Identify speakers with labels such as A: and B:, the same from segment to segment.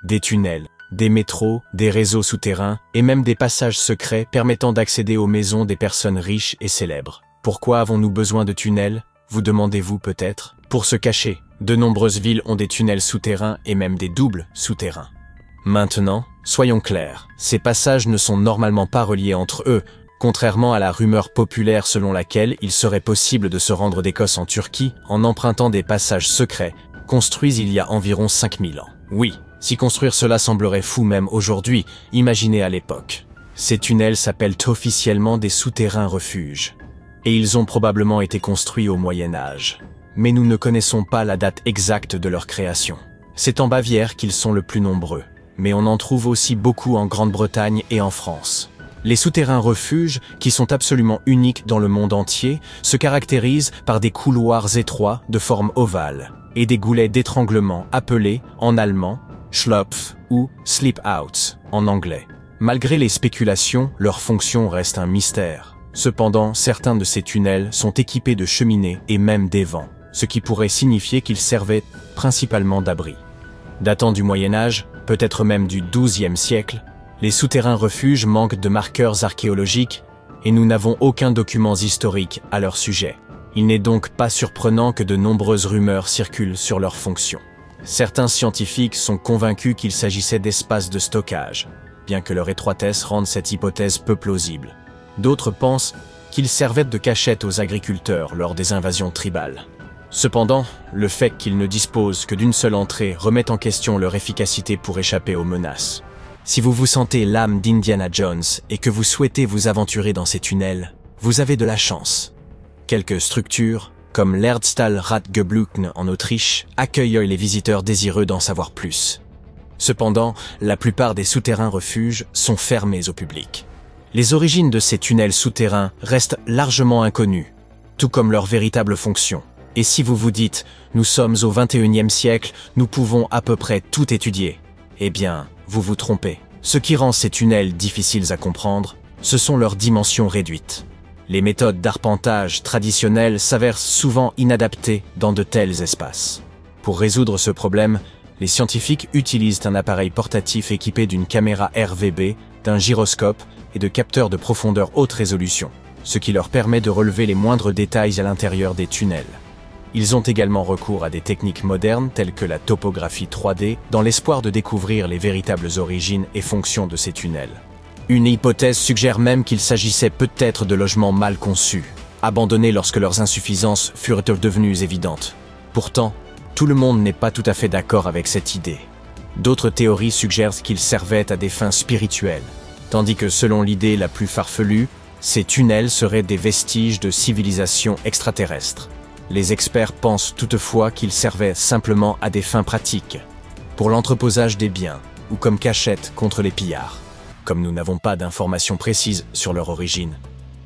A: Des tunnels, des métros, des réseaux souterrains et même des passages secrets permettant d'accéder aux maisons des personnes riches et célèbres. Pourquoi avons-nous besoin de tunnels, vous demandez-vous peut-être? Pour se cacher. De nombreuses villes ont des tunnels souterrains et même des doubles souterrains. Maintenant, soyons clairs, ces passages ne sont normalement pas reliés entre eux, contrairement à la rumeur populaire selon laquelle il serait possible de se rendre d'Écosse en Turquie en empruntant des passages secrets construits il y a environ 5000 ans. Oui, si construire cela semblerait fou même aujourd'hui, imaginez à l'époque. Ces tunnels s'appellent officiellement des souterrains refuges. Et ils ont probablement été construits au Moyen Âge. Mais nous ne connaissons pas la date exacte de leur création. C'est en Bavière qu'ils sont le plus nombreux. Mais on en trouve aussi beaucoup en Grande-Bretagne et en France. Les souterrains refuges, qui sont absolument uniques dans le monde entier, se caractérisent par des couloirs étroits de forme ovale et des goulets d'étranglement appelés, en allemand, Schlupf ou Sleep-Outs en anglais. Malgré les spéculations, leur fonction reste un mystère. Cependant, certains de ces tunnels sont équipés de cheminées et même d'évents, ce qui pourrait signifier qu'ils servaient principalement d'abri. Datant du Moyen Âge, peut-être même du XIIe siècle, les souterrains refuges manquent de marqueurs archéologiques et nous n'avons aucun document historique à leur sujet. Il n'est donc pas surprenant que de nombreuses rumeurs circulent sur leur fonction. Certains scientifiques sont convaincus qu'il s'agissait d'espaces de stockage, bien que leur étroitesse rende cette hypothèse peu plausible. D'autres pensent qu'ils servaient de cachette aux agriculteurs lors des invasions tribales. Cependant, le fait qu'ils ne disposent que d'une seule entrée remet en question leur efficacité pour échapper aux menaces. Si vous vous sentez l'âme d'Indiana Jones et que vous souhaitez vous aventurer dans ces tunnels, vous avez de la chance. Quelques structures, comme l'Erdstahl Radgeblücken en Autriche, accueillent les visiteurs désireux d'en savoir plus. Cependant, la plupart des souterrains refuges sont fermés au public. Les origines de ces tunnels souterrains restent largement inconnues, tout comme leur véritable fonction. Et si vous vous dites « nous sommes au XXIe siècle, nous pouvons à peu près tout étudier », eh bien, vous vous trompez. Ce qui rend ces tunnels difficiles à comprendre, ce sont leurs dimensions réduites. Les méthodes d'arpentage traditionnelles s'avèrent souvent inadaptées dans de tels espaces. Pour résoudre ce problème, les scientifiques utilisent un appareil portatif équipé d'une caméra RVB, d'un gyroscope et de capteurs de profondeur haute résolution, ce qui leur permet de relever les moindres détails à l'intérieur des tunnels. Ils ont également recours à des techniques modernes telles que la topographie 3D dans l'espoir de découvrir les véritables origines et fonctions de ces tunnels. Une hypothèse suggère même qu'il s'agissait peut-être de logements mal conçus, abandonnés lorsque leurs insuffisances furent devenues évidentes. Pourtant, tout le monde n'est pas tout à fait d'accord avec cette idée. D'autres théories suggèrent qu'ils servaient à des fins spirituelles, tandis que selon l'idée la plus farfelue, ces tunnels seraient des vestiges de civilisations extraterrestres. Les experts pensent toutefois qu'ils servaient simplement à des fins pratiques, pour l'entreposage des biens ou comme cachette contre les pillards. Comme nous n'avons pas d'informations précises sur leur origine,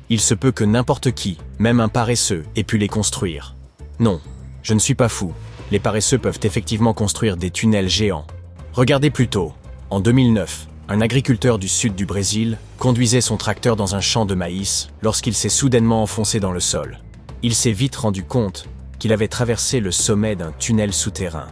A: il se peut que n'importe qui, même un paresseux, ait pu les construire. Non, je ne suis pas fou. Les paresseux peuvent effectivement construire des tunnels géants. Regardez plutôt. En 2009, un agriculteur du sud du Brésil conduisait son tracteur dans un champ de maïs lorsqu'il s'est soudainement enfoncé dans le sol. Il s'est vite rendu compte qu'il avait traversé le sommet d'un tunnel souterrain.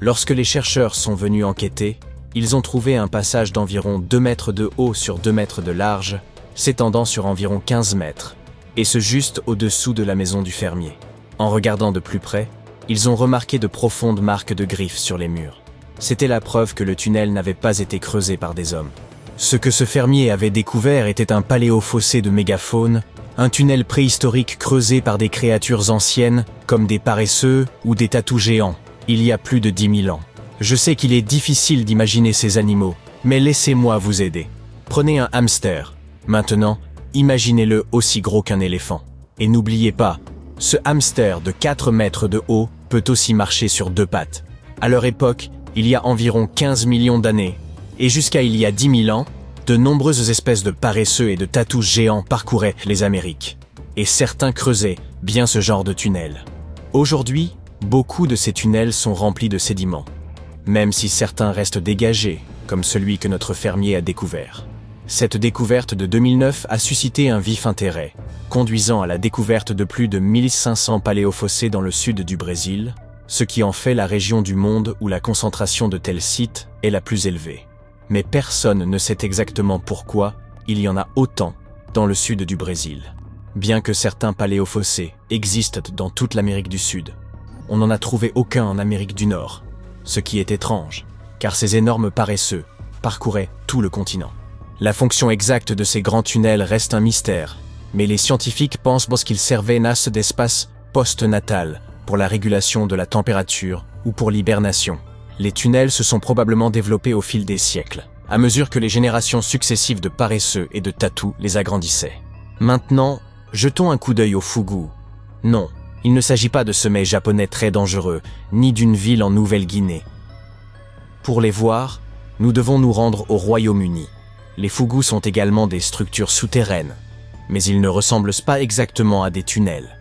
A: Lorsque les chercheurs sont venus enquêter, ils ont trouvé un passage d'environ 2 mètres de haut sur 2 mètres de large, s'étendant sur environ 15 mètres, et ce juste au-dessous de la maison du fermier. En regardant de plus près, ils ont remarqué de profondes marques de griffes sur les murs. C'était la preuve que le tunnel n'avait pas été creusé par des hommes. Ce que ce fermier avait découvert était un paléofossé de mégafaune, un tunnel préhistorique creusé par des créatures anciennes, comme des paresseux ou des tatous géants, il y a plus de 10 000 ans. Je sais qu'il est difficile d'imaginer ces animaux, mais laissez-moi vous aider. Prenez un hamster. Maintenant, imaginez-le aussi gros qu'un éléphant. Et n'oubliez pas, ce hamster de 4 mètres de haut peut aussi marcher sur 2 pattes. À leur époque, il y a environ 15 millions d'années, et jusqu'à il y a 10 000 ans, de nombreuses espèces de paresseux et de tatous géants parcouraient les Amériques. Et certains creusaient bien ce genre de tunnel. Aujourd'hui, beaucoup de ces tunnels sont remplis de sédiments, même si certains restent dégagés, comme celui que notre fermier a découvert. Cette découverte de 2009 a suscité un vif intérêt, conduisant à la découverte de plus de 1500 paléofossés dans le sud du Brésil, ce qui en fait la région du monde où la concentration de tels sites est la plus élevée. Mais personne ne sait exactement pourquoi il y en a autant dans le sud du Brésil. Bien que certains paléofossés existent dans toute l'Amérique du Sud, on n'en a trouvé aucun en Amérique du Nord, ce qui est étrange, car ces énormes paresseux parcouraient tout le continent. La fonction exacte de ces grands tunnels reste un mystère, mais les scientifiques pensent qu'ils servaient d'espace post-natal pour la régulation de la température ou pour l'hibernation. Les tunnels se sont probablement développés au fil des siècles, à mesure que les générations successives de paresseux et de tatous les agrandissaient. Maintenant, jetons un coup d'œil au Fugu. Non, il ne s'agit pas de ce mets japonais très dangereux, ni d'une ville en Nouvelle-Guinée. Pour les voir, nous devons nous rendre au Royaume-Uni. Les Fugu sont également des structures souterraines, mais ils ne ressemblent pas exactement à des tunnels.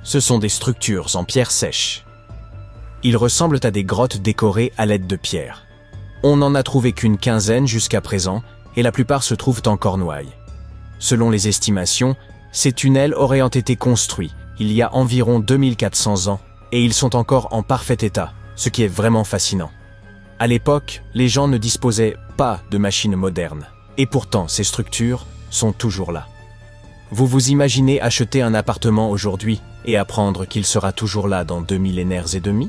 A: Ce sont des structures en pierre sèche. Ils ressemblent à des grottes décorées à l'aide de pierres. On n'en a trouvé qu'une quinzaine jusqu'à présent, et la plupart se trouvent en Cornouailles. Selon les estimations, ces tunnels auraient été construits il y a environ 2400 ans, et ils sont encore en parfait état, ce qui est vraiment fascinant. À l'époque, les gens ne disposaient pas de machines modernes, et pourtant ces structures sont toujours là. Vous vous imaginez acheter un appartement aujourd'hui et apprendre qu'il sera toujours là dans 2 millénaires et demi?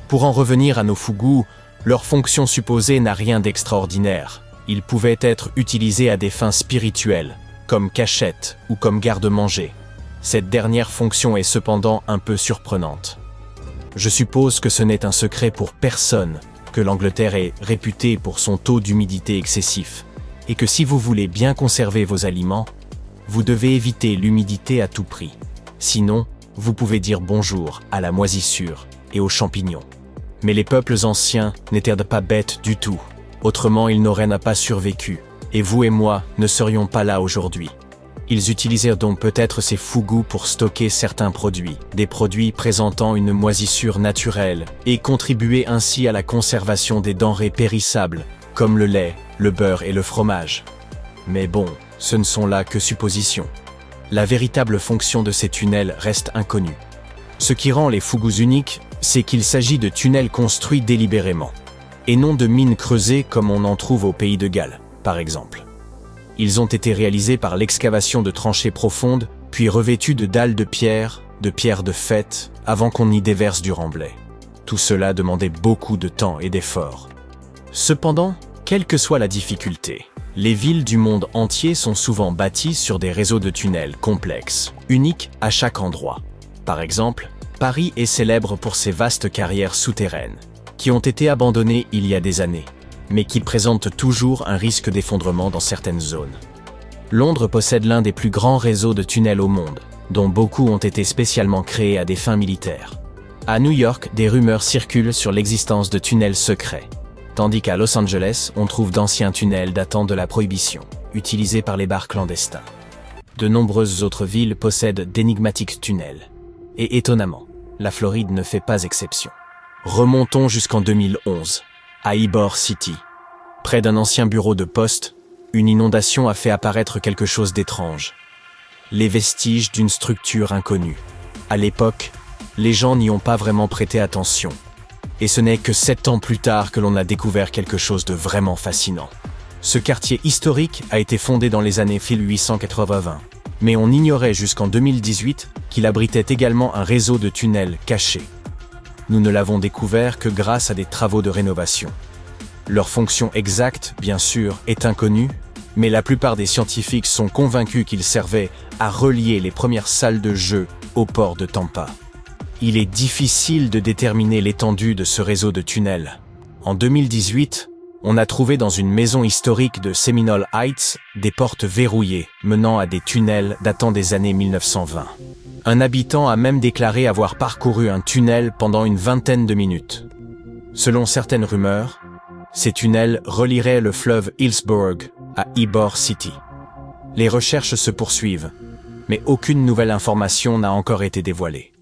A: Pour en revenir à nos Fugu, leur fonction supposée n'a rien d'extraordinaire. Ils pouvaient être utilisés à des fins spirituelles, comme cachette ou comme garde-manger. Cette dernière fonction est cependant un peu surprenante. Je suppose que ce n'est un secret pour personne que l'Angleterre est réputée pour son taux d'humidité excessif, et que si vous voulez bien conserver vos aliments, vous devez éviter l'humidité à tout prix. Sinon, vous pouvez dire bonjour à la moisissure et aux champignons. Mais les peuples anciens n'étaient pas bêtes du tout. Autrement, ils n'auraient pas survécu, et vous et moi ne serions pas là aujourd'hui. Ils utilisèrent donc peut-être ces Fugu pour stocker certains produits, des produits présentant une moisissure naturelle, et contribuer ainsi à la conservation des denrées périssables, comme le lait, le beurre et le fromage. Mais bon, ce ne sont là que suppositions. La véritable fonction de ces tunnels reste inconnue. Ce qui rend les Fugus uniques, c'est qu'il s'agit de tunnels construits délibérément, et non de mines creusées comme on en trouve au pays de Galles, par exemple. Ils ont été réalisés par l'excavation de tranchées profondes, puis revêtus de dalles de pierre de fête, avant qu'on y déverse du remblai. Tout cela demandait beaucoup de temps et d'efforts. Cependant, quelle que soit la difficulté, les villes du monde entier sont souvent bâties sur des réseaux de tunnels complexes, uniques à chaque endroit. Par exemple, Paris est célèbre pour ses vastes carrières souterraines, qui ont été abandonnées il y a des années, mais qui présentent toujours un risque d'effondrement dans certaines zones. Londres possède l'un des plus grands réseaux de tunnels au monde, dont beaucoup ont été spécialement créés à des fins militaires. À New York, des rumeurs circulent sur l'existence de tunnels secrets, tandis qu'à Los Angeles, on trouve d'anciens tunnels datant de la Prohibition, utilisés par les bars clandestins. De nombreuses autres villes possèdent d'énigmatiques tunnels. Et étonnamment, la Floride ne fait pas exception. Remontons jusqu'en 2011, à Ybor City. Près d'un ancien bureau de poste, une inondation a fait apparaître quelque chose d'étrange. Les vestiges d'une structure inconnue. À l'époque, les gens n'y ont pas vraiment prêté attention. Et ce n'est que 7 ans plus tard que l'on a découvert quelque chose de vraiment fascinant. Ce quartier historique a été fondé dans les années 1880, mais on ignorait jusqu'en 2018 qu'il abritait également un réseau de tunnels cachés. Nous ne l'avons découvert que grâce à des travaux de rénovation. Leur fonction exacte, bien sûr, est inconnue, mais la plupart des scientifiques sont convaincus qu'ils servaient à relier les premières salles de jeu au port de Tampa. Il est difficile de déterminer l'étendue de ce réseau de tunnels. En 2018, on a trouvé dans une maison historique de Seminole Heights des portes verrouillées menant à des tunnels datant des années 1920. Un habitant a même déclaré avoir parcouru un tunnel pendant une vingtaine de minutes. Selon certaines rumeurs, ces tunnels relieraient le fleuve Hillsborough à Ybor City. Les recherches se poursuivent, mais aucune nouvelle information n'a encore été dévoilée.